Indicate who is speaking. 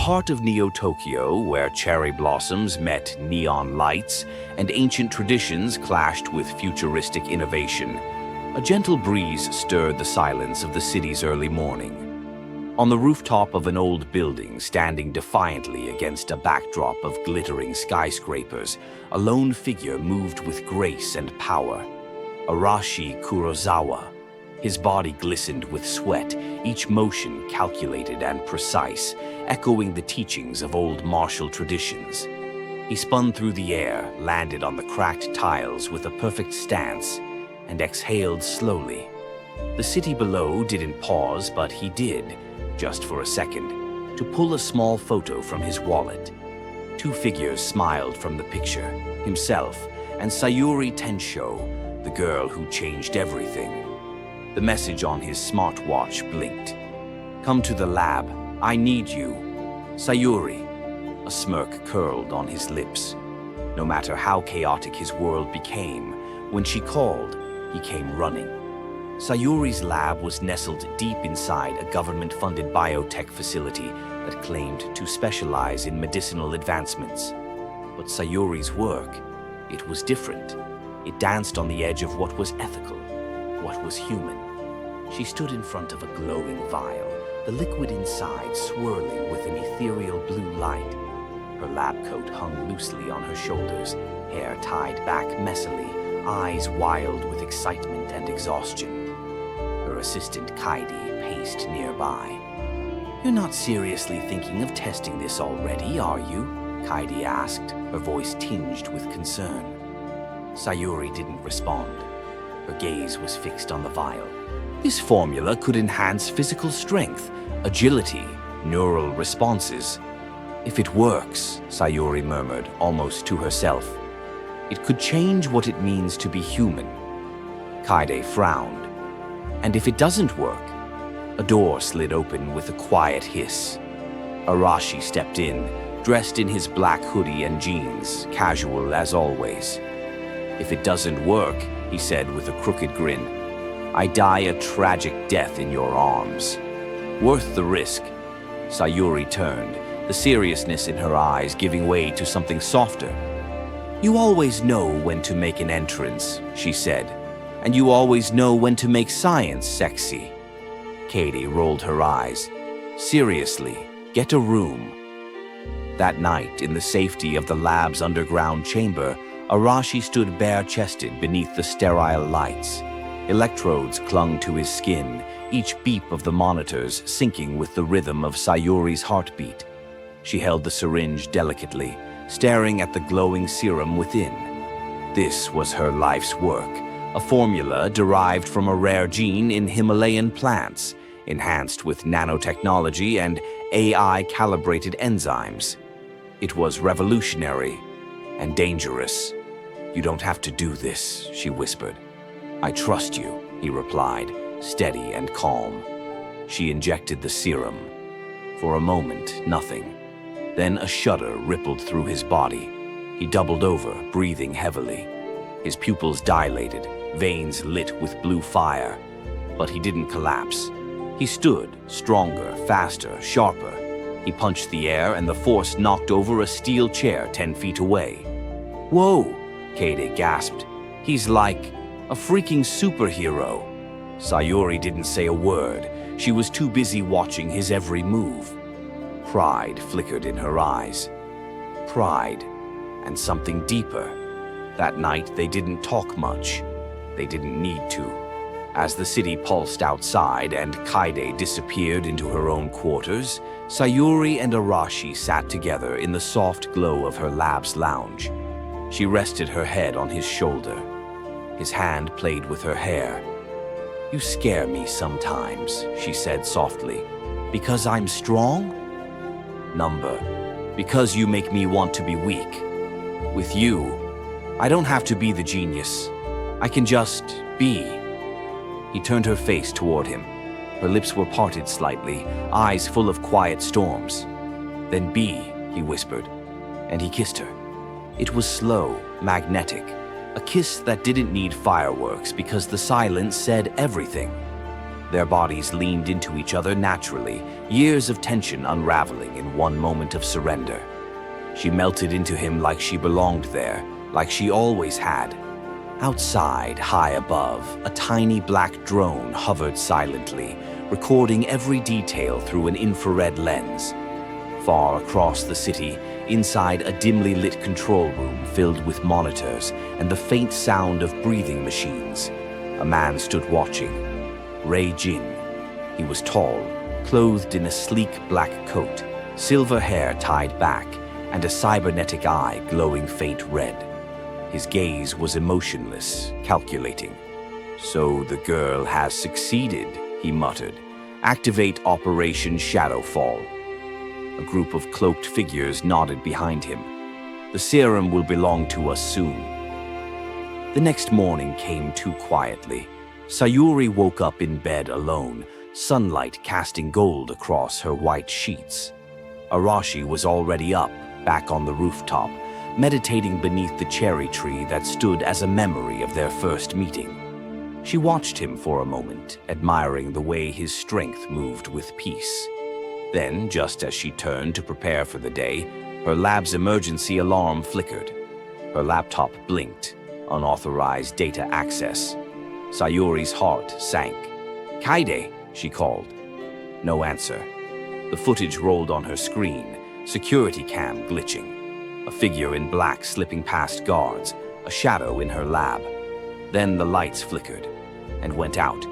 Speaker 1: heart of Neo-Tokyo, where cherry blossoms met neon lights and ancient traditions clashed with futuristic innovation, a gentle breeze stirred the silence of the city's early morning. On the rooftop of an old building, standing defiantly against a backdrop of glittering skyscrapers, a lone figure moved with grace and power. Arashi Kurosawa. His body glistened with sweat, each motion calculated and precise, echoing the teachings of old martial traditions. He spun through the air, landed on the cracked tiles with a perfect stance, and exhaled slowly. The city below didn't pause, but he did, just for a second, to pull a small photo from his wallet. Two figures smiled from the picture, himself and Sayuri Tensho, the girl who changed everything. The message on his smartwatch blinked. "Come to the lab. I need you. Sayuri." A smirk curled on his lips. No matter how chaotic his world became, when she called, he came running. Sayuri's lab was nestled deep inside a government-funded biotech facility that claimed to specialize in medicinal advancements. But Sayuri's work, it was different. It danced on the edge of what was ethical, what was human. She stood in front of a glowing vial, the liquid inside swirling with an ethereal blue light. Her lab coat hung loosely on her shoulders, hair tied back messily, eyes wild with excitement and exhaustion. Her assistant Kage paced nearby. "You're not seriously thinking of testing this already, are you?" Kage asked, her voice tinged with concern. Sayuri didn't respond. Her gaze was fixed on the vial. "This formula could enhance physical strength, agility, neural responses. If it works," Sayuri murmured, almost to herself, "it could change what it means to be human." Kage frowned. "And if it doesn't work?" A door slid open with a quiet hiss. Arashi stepped in, dressed in his black hoodie and jeans, casual as always. "If it doesn't work," he said with a crooked grin, "I die a tragic death in your arms." "Worth the risk." Sayuri turned, the seriousness in her eyes giving way to something softer. "You always know when to make an entrance," she said, "and you always know when to make science sexy." Katie rolled her eyes. "Seriously, get a room." That night, in the safety of the lab's underground chamber, Arashi stood bare-chested beneath the sterile lights. Electrodes clung to his skin, each beep of the monitors syncing with the rhythm of Sayuri's heartbeat. She held the syringe delicately, staring at the glowing serum within. This was her life's work, a formula derived from a rare gene in Himalayan plants, enhanced with nanotechnology and AI-calibrated enzymes. It was revolutionary and dangerous. "You don't have to do this," she whispered. "I trust you," he replied, steady and calm. She injected the serum. For a moment, nothing. Then a shudder rippled through his body. He doubled over, breathing heavily. His pupils dilated, veins lit with blue fire. But he didn't collapse. He stood, stronger, faster, sharper. He punched the air, and the force knocked over a steel chair 10 feet away. "Whoa!" Kage gasped. "He's like a freaking superhero." Sayuri didn't say a word. She was too busy watching his every move. Pride flickered in her eyes. Pride, and something deeper. That night they didn't talk much. They didn't need to. As the city pulsed outside and Kage disappeared into her own quarters, Sayuri and Arashi sat together in the soft glow of her lab's lounge. She rested her head on his shoulder. His hand played with her hair. "You scare me sometimes," she said softly. "Because I'm strong?" "Number. Because you make me want to be weak. With you, I don't have to be the genius. I can just be." He turned her face toward him. Her lips were parted slightly, eyes full of quiet storms. "Then be," he whispered, and he kissed her. It was slow, magnetic, a kiss that didn't need fireworks because the silence said everything. Their bodies leaned into each other naturally, years of tension unraveling in one moment of surrender. She melted into him like she belonged there, like she always had. Outside, high above, a tiny black drone hovered silently, recording every detail through an infrared lens. Far across the city, inside a dimly lit control room filled with monitors and the faint sound of breathing machines, a man stood watching. Ray Jin. He was tall, clothed in a sleek black coat, silver hair tied back, and a cybernetic eye glowing faint red. His gaze was emotionless, calculating. "So the girl has succeeded," he muttered. "Activate Operation Shadowfall." A group of cloaked figures nodded behind him. "The serum will belong to us soon." The next morning came too quietly. Sayuri woke up in bed alone, sunlight casting gold across her white sheets. Arashi was already up, back on the rooftop, meditating beneath the cherry tree that stood as a memory of their first meeting. She watched him for a moment, admiring the way his strength moved with peace. Then, just as she turned to prepare for the day, her lab's emergency alarm flickered. Her laptop blinked, unauthorized data access. Sayuri's heart sank. "Kage," she called. No answer. The footage rolled on her screen, security cam glitching. A figure in black slipping past guards, a shadow in her lab. Then the lights flickered and went out,